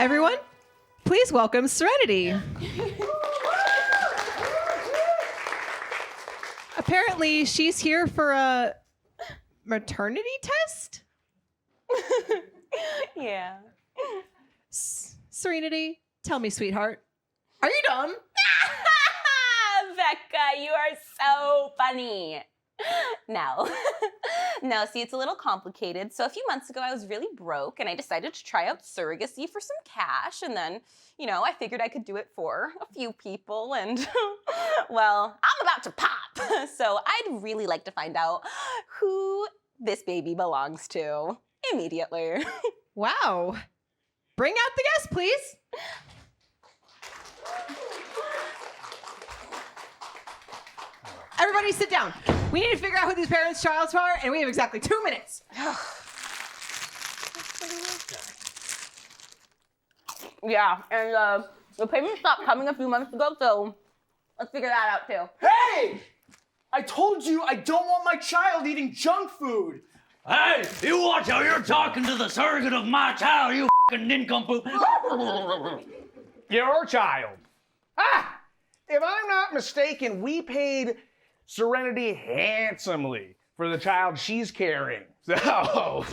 Everyone, please welcome Serenity. Apparently, she's here for a maternity test? Yeah. Serenity, tell me, sweetheart, are you dumb? Becca, you are so funny. No. No, see, it's a little complicated. So a few months ago, I was really broke and I decided to try out surrogacy for some cash. And then, I figured I could do it for a few people. And, well, I'm about to pop. So I'd really like to find out who this baby belongs to immediately. Wow. Bring out the guest, please. Everybody sit down. We need to figure out who these parents' childs are, and we have exactly 2 minutes. Yeah, and the payment stopped coming a few months ago, so let's figure that out too. Hey! I told you I don't want my child eating junk food. Hey, you watch how you're talking to the surrogate of my child, you fucking nincompoop. Your child. If I'm not mistaken, we paid Serenity handsomely for the child she's carrying. So,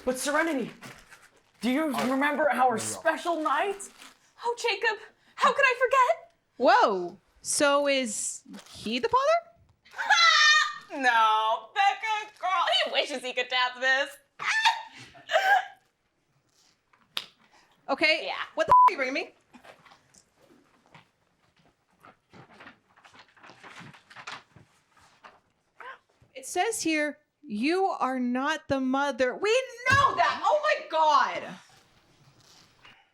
But Serenity, do you remember our special night? Oh, Jacob, how could I forget? Whoa. So is he the father? No, Becca, girl, he wishes he could tap this. Okay. Yeah. What the are you bringing me? It says here, you are not the mother. We know that. Oh my God.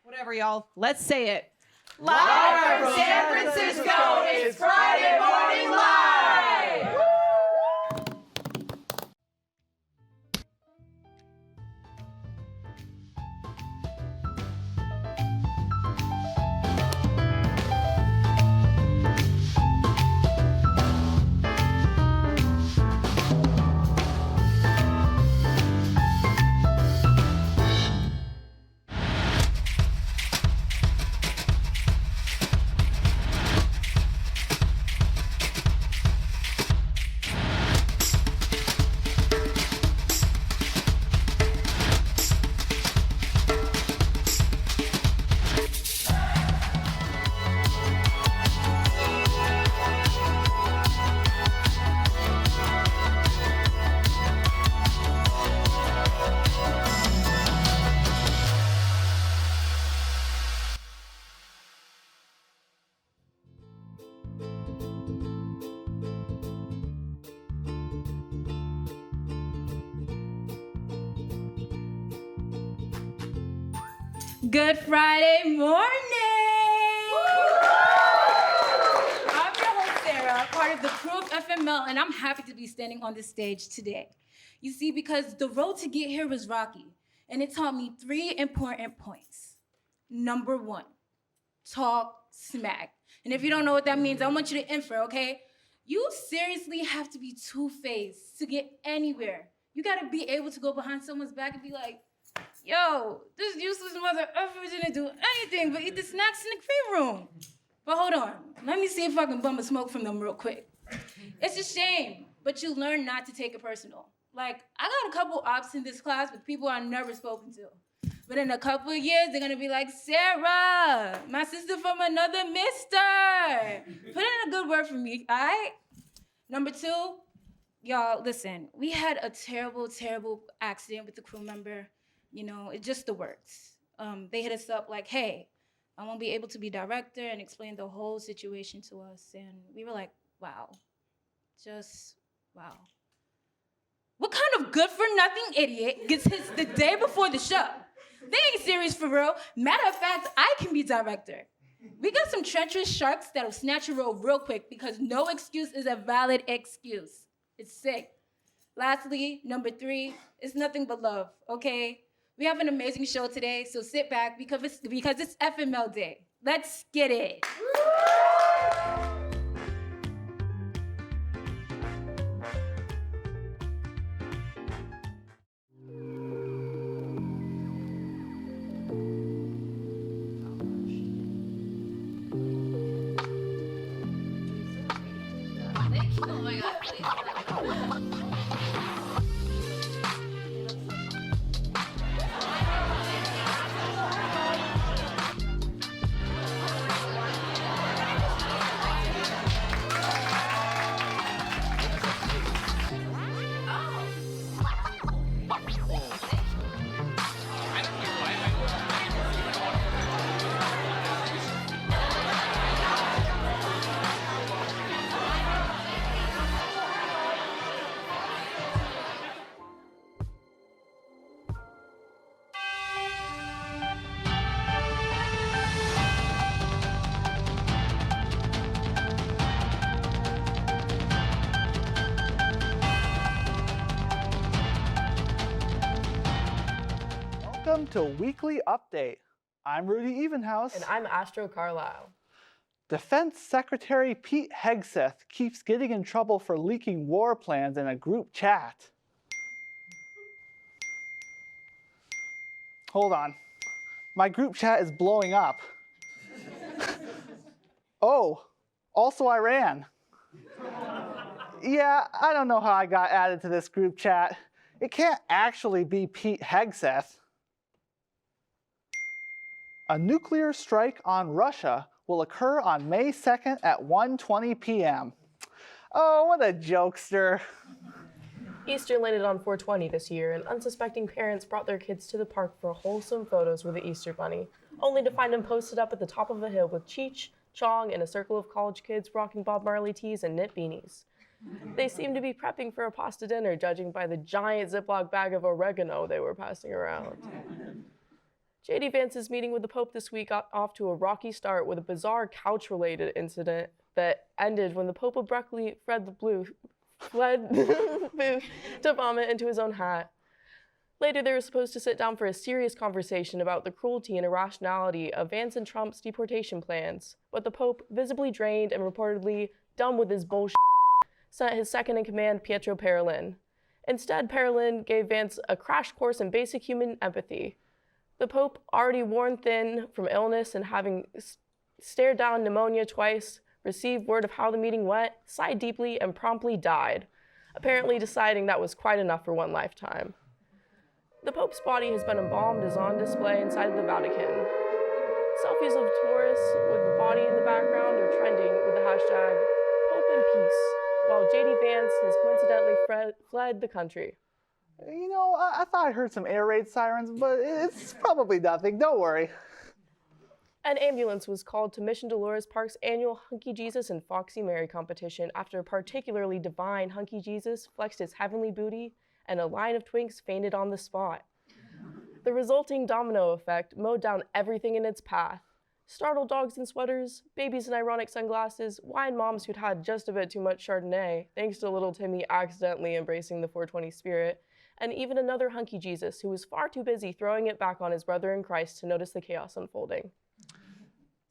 Whatever, y'all. Let's say it. Live from San Francisco, it's Friday Morning Live! Good Friday morning! I'm your host, Sarah, part of the crew of FML, and I'm happy to be standing on this stage today. You see, because the road to get here was rocky, and it taught me 3 important points. Number 1, talk smack. And if you don't know what that means, I want you to infer, okay? You seriously have to be two-faced to get anywhere. You gotta be able to go behind someone's back and be like, yo, this useless mother effer didn't do anything but eat the snacks in the green room. But hold on, let me see if I can bum a smoke from them real quick. It's a shame, but you learn not to take it personal. Like, I got a couple ops in this class with people I've never spoken to. But in a couple of years, they're gonna be like, Sarah, my sister from another mister. Put in a good word for me, all right? Number 2, y'all, listen, we had a terrible, terrible accident with the crew member. It's just the works. They hit us up like, hey, I won't be able to be director, and explain the whole situation to us. And we were like, wow, just wow. What kind of good-for-nothing idiot gets hits the day before the show? They ain't serious for real. Matter of fact, I can be director. We got some treacherous sharks that'll snatch a roll real quick because no excuse is a valid excuse. It's sick. Lastly, number 3, it's nothing but love, okay? We have an amazing show today, so sit back because it's FML Day. Let's get it. Oh my God, please. Welcome to Weekly Update. I'm Rudy Evenhouse. And I'm Astro Carlisle. Defense Secretary Pete Hegseth keeps getting in trouble for leaking war plans in a group chat. Hold on. My group chat is blowing up. Oh, also Iran. Yeah, I don't know how I got added to this group chat. It can't actually be Pete Hegseth. A nuclear strike on Russia will occur on May 2nd at 1:20 p.m. Oh, what a jokester. Easter landed on 4/20 this year, and unsuspecting parents brought their kids to the park for wholesome photos with the Easter Bunny, only to find him posted up at the top of a hill with Cheech, Chong, and a circle of college kids rocking Bob Marley tees and knit beanies. They seemed to be prepping for a pasta dinner, judging by the giant Ziploc bag of oregano they were passing around. J.D. Vance's meeting with the Pope this week got off to a rocky start with a bizarre couch-related incident that ended when the Pope abruptly fled the booth to vomit into his own hat. Later, they were supposed to sit down for a serious conversation about the cruelty and irrationality of Vance and Trump's deportation plans, but the Pope, visibly drained and reportedly done with his bullshit, sent his second-in-command, Pietro Parolin. Instead, Parolin gave Vance a crash course in basic human empathy. The Pope, already worn thin from illness and having stared down pneumonia twice, received word of how the meeting went, sighed deeply, and promptly died, apparently deciding that was quite enough for one lifetime. The Pope's body has been embalmed as on display inside the Vatican. Selfies of tourists with the body in the background are trending with the hashtag Pope in Peace, while J.D. Vance has coincidentally fled the country. You know, I thought I heard some air raid sirens, but it's probably nothing. Don't worry. An ambulance was called to Mission Dolores Park's annual Hunky Jesus and Foxy Mary competition after a particularly divine Hunky Jesus flexed his heavenly booty and a line of twinks fainted on the spot. The resulting domino effect mowed down everything in its path. Startled dogs in sweaters, babies in ironic sunglasses, wine moms who'd had just a bit too much Chardonnay, thanks to little Timmy accidentally embracing the 420 spirit, and even another Hunky Jesus who was far too busy throwing it back on his brother in Christ to notice the chaos unfolding.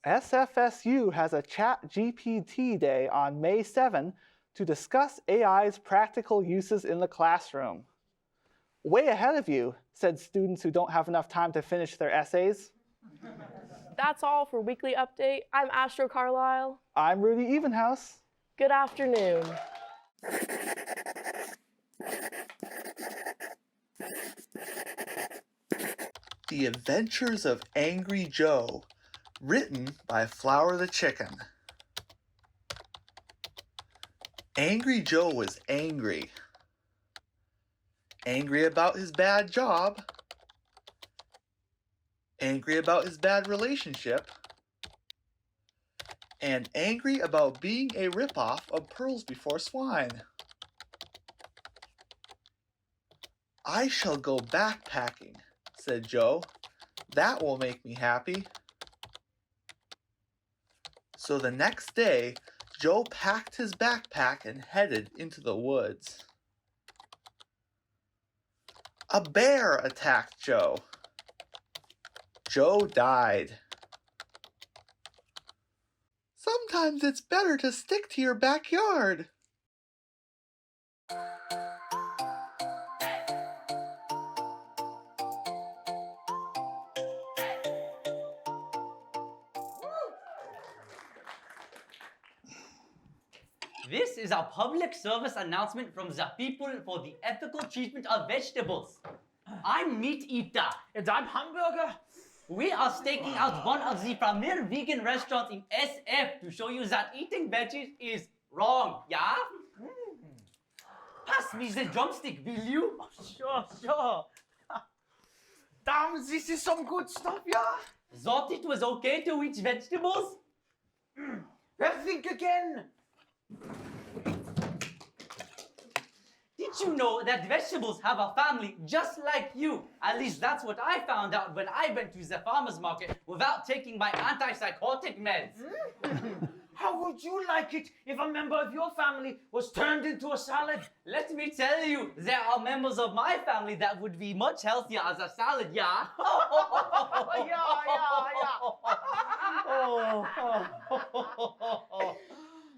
SFSU has a ChatGPT Day on May 7 to discuss AI's practical uses in the classroom. Way ahead of you, said students who don't have enough time to finish their essays. That's all for Weekly Update. I'm Astro Carlisle. I'm Rudy Evenhouse. Good afternoon. The Adventures of Angry Joe, written by Flower the Chicken. Angry Joe was angry. Angry about his bad job. Angry about his bad relationship. And angry about being a ripoff of Pearls Before Swine. I shall go backpacking, said Joe. That will make me happy. So the next day, Joe packed his backpack and headed into the woods. A bear attacked Joe. Joe died. Sometimes it's better to stick to your backyard. This is a public service announcement from the people for the ethical treatment of vegetables. I'm Meat Eater. And I'm Hamburger. We are staking out one of the premier vegan restaurants in SF to show you that eating veggies is wrong, yeah? Pass me the drumstick, will you? Sure. Damn, this is some good stuff, yeah? Thought it was okay to eat vegetables? Well, think again. Did you know that vegetables have a family just like you? At least that's what I found out when I went to the farmer's market without taking my antipsychotic meds. How would you like it if a member of your family was turned into a salad? Let me tell you, there are members of my family that would be much healthier as a salad, yeah?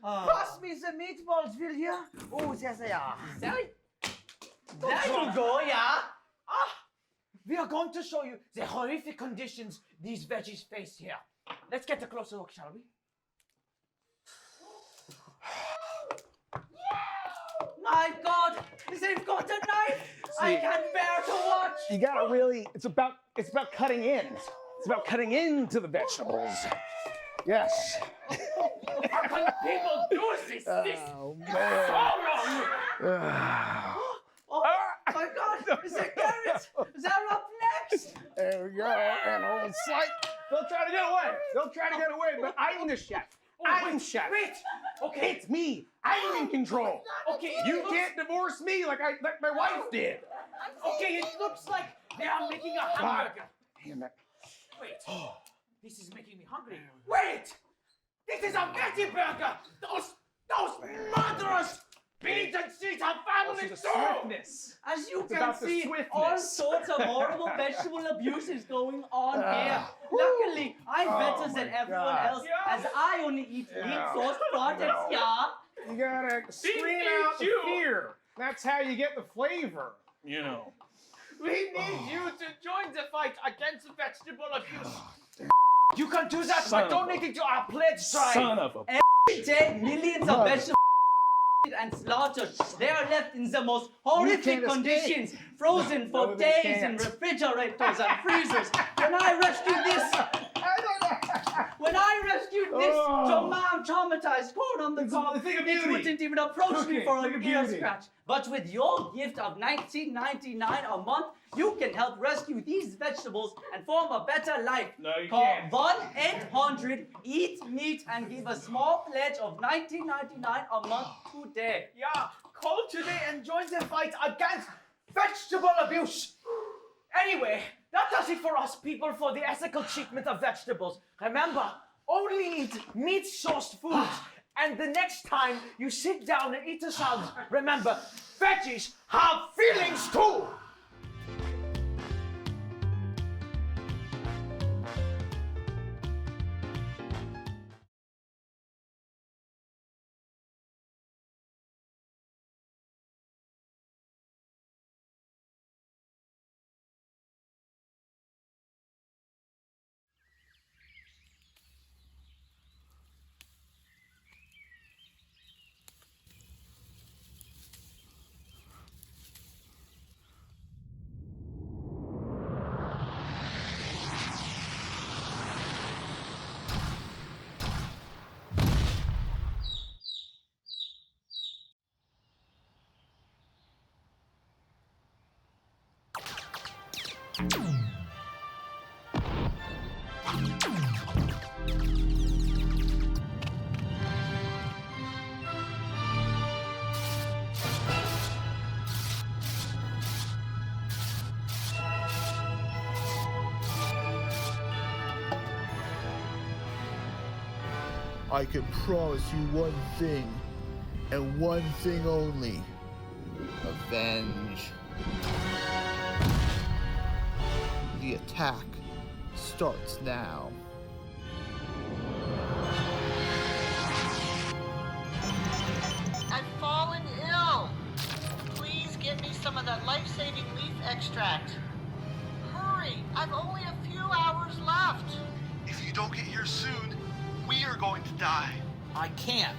Pass me the meatballs, will you? Oh, there they are. There you go, yeah? We are going to show you the horrific conditions these veggies face here. Let's get a closer look, shall we? My God, they've got a knife! I can't bear to watch! You gotta really, it's about cutting in. It's about cutting into the vegetables. Yes. How can people do this? Oh, So man. wrong! Oh my God, is there carrots? They're up next! There we go. And old slight. They'll try to get away, but I'm the chef. I'm chef. Wait! Okay, It's me. I'm in control. okay, You can't divorce me like my wife did. okay, it looks like they are making a hamburger. Damn it. Wait, this is making me hungry. Wait! This is a veggie burger! Those murderous beans and seeds have family too! As you It's can about the see, swiftness. all sorts of horrible vegetable abuse is going on here. Luckily, I'm better than everyone God. else, as I only eat meat-sourced products, yeah? You gotta scream out the fear. That's how you get the flavor. You know. We need you to join the fight against vegetable abuse. You can do that Son by of a- donating to our pledge drive. Son of a. Every day, millions of vegetables and slaughtered. They are left in the most horrific can't escape. conditions, frozen for No, they days in can't. refrigerators and freezers. When I rescued this traumatized corn on the cob, a thing of it beauty. wouldn't even approach me Cooking, for a thing of gear beauty. scratch. But with your gift of $19.99 a month, you can help rescue these vegetables and form a better life. No, you Call can't. 1-800-EAT-MEAT and give a small pledge of $19.99 a month today. Yeah, call today and join the fight against vegetable abuse. Anyway, that does it for us people for the ethical treatment of vegetables. Remember, only eat meat-sourced foods. And the next time you sit down and eat a salad, remember, veggies have feelings too. I can promise you one thing, and one thing only. Avenge. The attack starts now. I've fallen ill. Please get me some of that life-saving leaf extract. Hurry, I've only a few hours left. If you don't get here soon, we are going to die. I can't.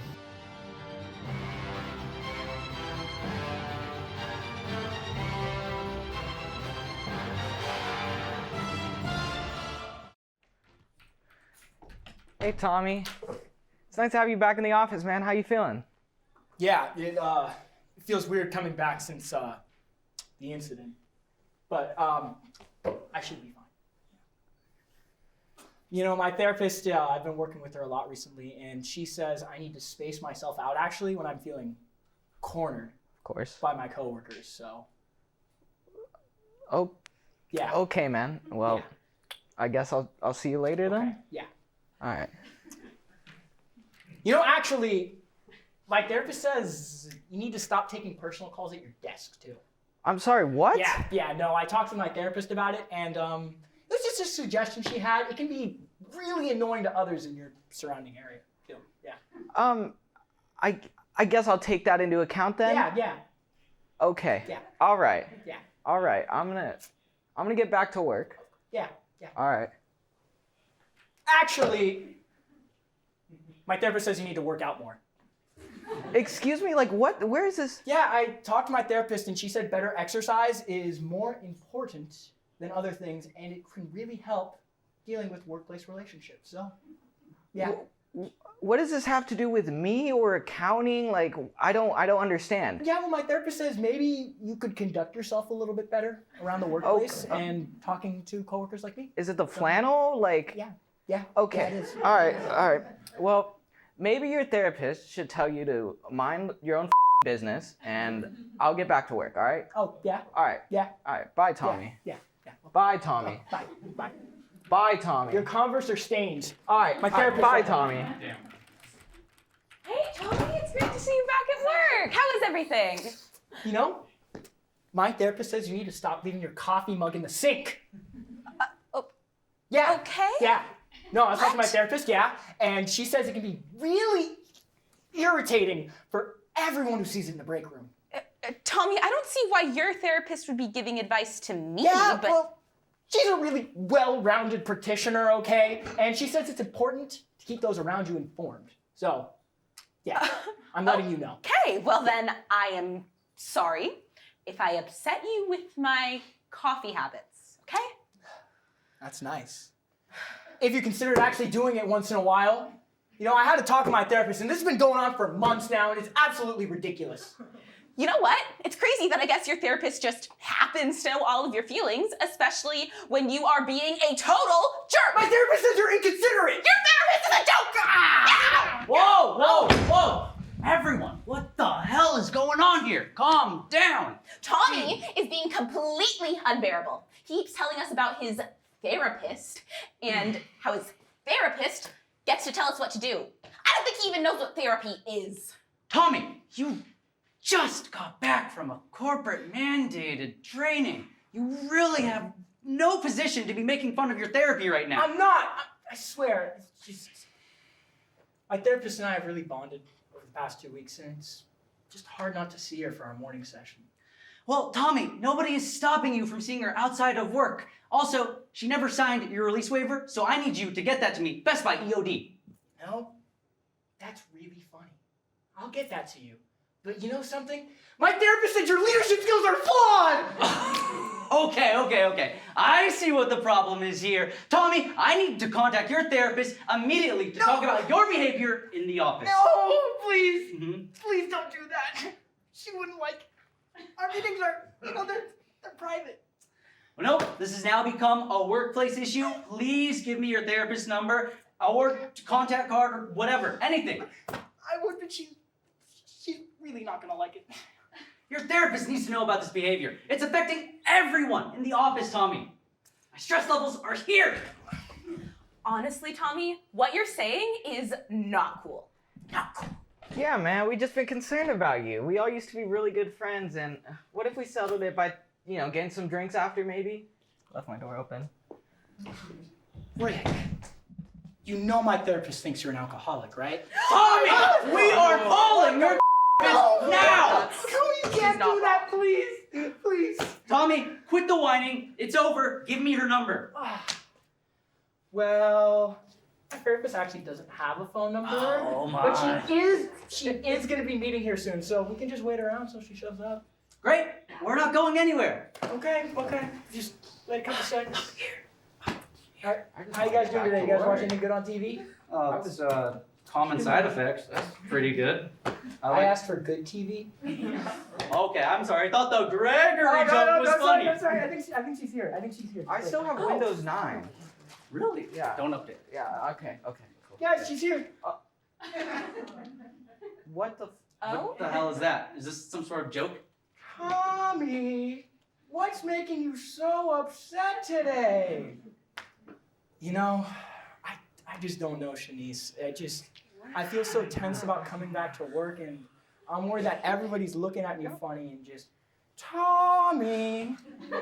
Hey, Tommy. It's nice to have you back in the office, man. How you feeling? Yeah, it feels weird coming back since the incident, but I should be fine. You know, my therapist, I've been working with her a lot recently, and she says I need to space myself out actually when I'm feeling cornered. Of course. By my coworkers, so. Oh. Yeah. Okay, man. Well, Yeah. I guess I'll see you later then. Okay. Yeah. All right. You know, actually, my therapist says you need to stop taking personal calls at your desk too. I'm sorry. What? Yeah, no, I talked to my therapist about it, and it was just a suggestion she had. It can be really annoying to others in your surrounding area, too. Yeah. I guess I'll take that into account then. Yeah. Okay. Yeah. All right. Yeah. All right. I'm gonna get back to work. Yeah. All right. Actually, my therapist says you need to work out more. Excuse me, like what? Where is this? Yeah, I talked to my therapist, and she said better exercise is more important than other things, and it can really help dealing with workplace relationships. So, yeah. What does this have to do with me or accounting? Like, I don't understand. Yeah, well, my therapist says maybe you could conduct yourself a little bit better around the workplace and talking to coworkers like me. Is it the flannel? Like. Yeah. Okay. Yeah, it is. All right. Well, maybe your therapist should tell you to mind your own business, and I'll get back to work. All right. Oh, yeah. All right. Yeah. All right. Bye, Tommy. Yeah. Bye, Tommy. Bye. Bye, Tommy. Your Converse are stained. All right. My therapist. Bye, Tommy. Hey, Tommy, it's great to see you back at work. How is everything? You know, my therapist says you need to stop leaving your coffee mug in the sink. Yeah. Okay. Yeah. No, I was talking to my therapist, yeah, and she says it can be really irritating for everyone who sees it in the break room. Tommy, I don't see why your therapist would be giving advice to me, Yeah, but well, she's a really well-rounded practitioner, okay? And she says it's important to keep those around you informed. So, yeah, I'm letting you know. okay, well then I am sorry if I upset you with my coffee habits, okay? That's nice. If you considered actually doing it once in a while, you know, I had to talk to my therapist, and this has been going on for months now, and it's absolutely ridiculous. You know what? It's crazy that I guess your therapist just happens to know all of your feelings, especially when you are being a total jerk. My therapist says you're inconsiderate. Your therapist is a joke. Ah! Whoa! Everyone, what the hell is going on here? Calm down. Tommy is being completely unbearable. He keeps telling us about his therapist and how his therapist gets to tell us what to do. I don't think he even knows what therapy is. Tommy, you just got back from a corporate mandated training. You really have no position to be making fun of your therapy right now. I'm not. I swear. It's just, my therapist and I have really bonded over the past 2 weeks, and it's just hard not to see her for our morning session. Well, Tommy, nobody is stopping you from seeing her outside of work. Also, she never signed your release waiver, so I need you to get that to me, best by EOD. No, that's really funny. I'll get that to you. But you know something? My therapist said your leadership skills are flawed! Okay. I see what the problem is here. Tommy, I need to contact your therapist immediately to talk about your behavior in the office. No, please. Mm-hmm. Please don't do that. She wouldn't like it. Our meetings are, they're private. Well, nope, this has now become a workplace issue. Please give me your therapist's number or contact card or whatever, anything. I would, but she's really not gonna like it. Your therapist needs to know about this behavior. It's affecting everyone in the office, Tommy. My stress levels are here. Honestly, Tommy, what you're saying is not cool. Not cool. Yeah, man, we just been concerned about you. We all used to be really good friends, and what if we settled it by, getting some drinks after, maybe? Left my door open. Rick, you know my therapist thinks you're an alcoholic, right? Tommy, we are calling your therapist now. No, you can't do that, please. Please. Tommy, quit the whining. It's over. Give me her number. Well, my therapist actually doesn't have a phone number. Oh my. But she is gonna be meeting here soon, so we can just wait around till she shows up. Great. We're not going anywhere. Okay. Just wait a couple seconds. How you guys doing today? You guys watching anything good on TV? Oh, it's common side effects. That's pretty good. I asked for good TV. Okay, I'm sorry. I thought the Gregory joke was funny. Sorry. I think she's here. I still have Windows 9. Really? Yeah. Don't update. Yeah, okay, cool. Guys, she's here. What the? What the hell is that? Is this some sort of joke? Tommy, what's making you so upset today? You know, I just don't know, Shanice. I feel so tense about coming back to work, and I'm worried that everybody's looking at me funny and just, Tommy,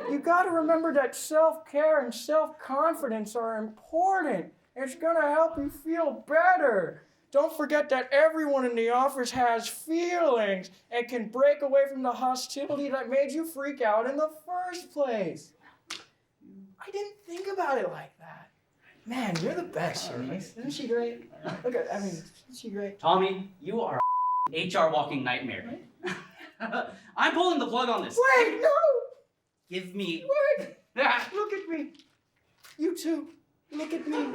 you gotta remember that self-care and self-confidence are important. It's gonna help you feel better. Don't forget that everyone in the office has feelings and can break away from the hostility that made you freak out in the first place. I didn't think about it like that. Man, you're the best, Shanice. Isn't she great? Isn't she great? Tommy, you are a HR walking nightmare. I'm pulling the plug on this. Wait, no! Give me. Wait! Look at me. You too. Look at me.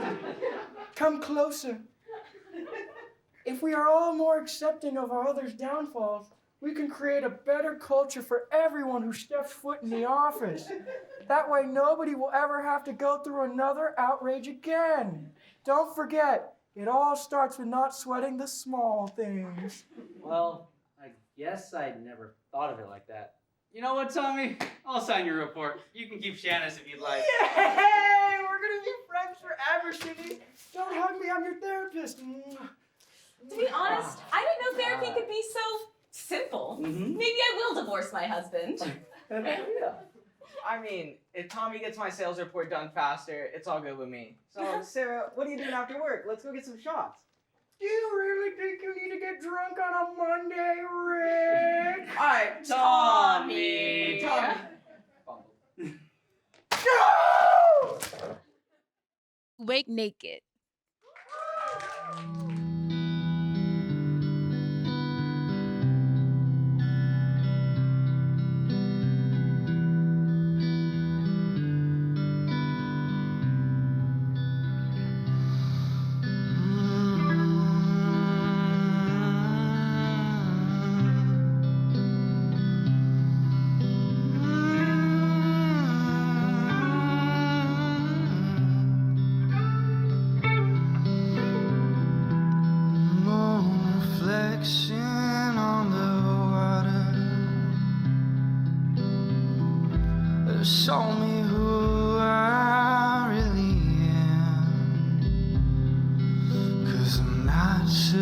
Come closer. If we are all more accepting of our others' downfalls, we can create a better culture for everyone who steps foot in the office. That way nobody will ever have to go through another outrage again. Don't forget, it all starts with not sweating the small things. Well, I guess I never thought of it like that. You know what, Tommy? I'll sign your report. You can keep Shanice if you'd like. Yay! We're gonna be friends forever, Shitty. Don't hug me, I'm your therapist. To be honest, I didn't know therapy could be so simple. Mm-hmm. Maybe I will divorce my husband. I mean, if Tommy gets my sales report done faster, it's all good with me. So, Sarah, what are you doing after work? Let's go get some shots. Do you really think you need to get drunk on a Monday, Rick? All right, Tommy. No! Wake naked. Show me who I really am, 'cause I'm not sure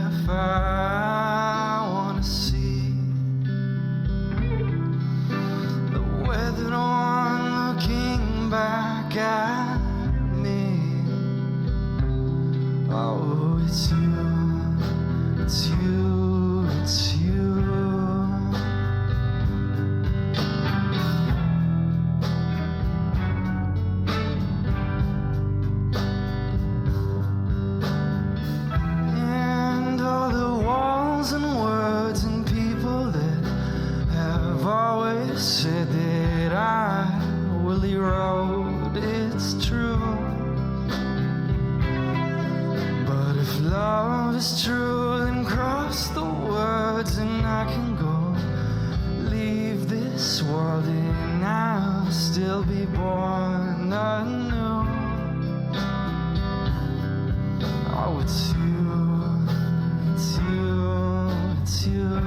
if I wanna see the weathered one looking back at me. Oh, it's you, it's you, it's you. Said that I really wrote, it's true. But if love is true, then cross the words and I can go. Leave this world and I'll still be born anew. Oh, it's you, it's you, it's you.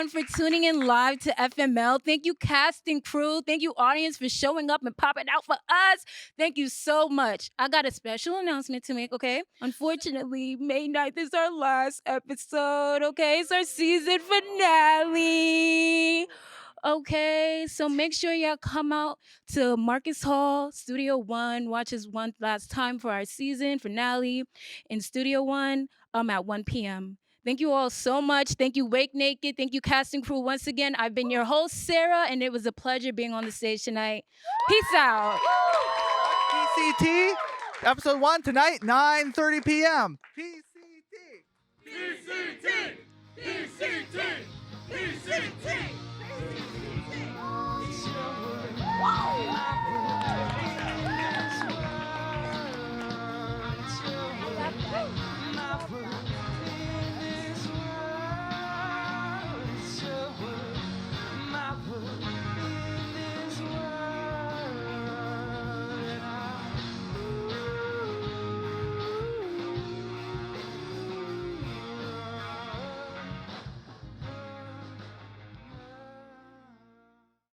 everyone for tuning in live to FML. Thank you, cast and crew. Thank you, audience, for showing up and popping out for us. Thank you so much. I got a special announcement to make, okay? Unfortunately, May 9th is our last episode, okay? It's our season finale. Okay, so make sure y'all come out to Marcus Hall, Studio One. Watch us one last time for our season finale in Studio One at 1 p.m. Thank you all so much. Thank you, Wake Naked. Thank you, cast and crew. Once again, I've been your host, Sarah, and it was a pleasure being on the stage tonight. Peace out. PCT, episode 1 tonight, 9:30 p.m. PCT! PCT! PCT! PCT!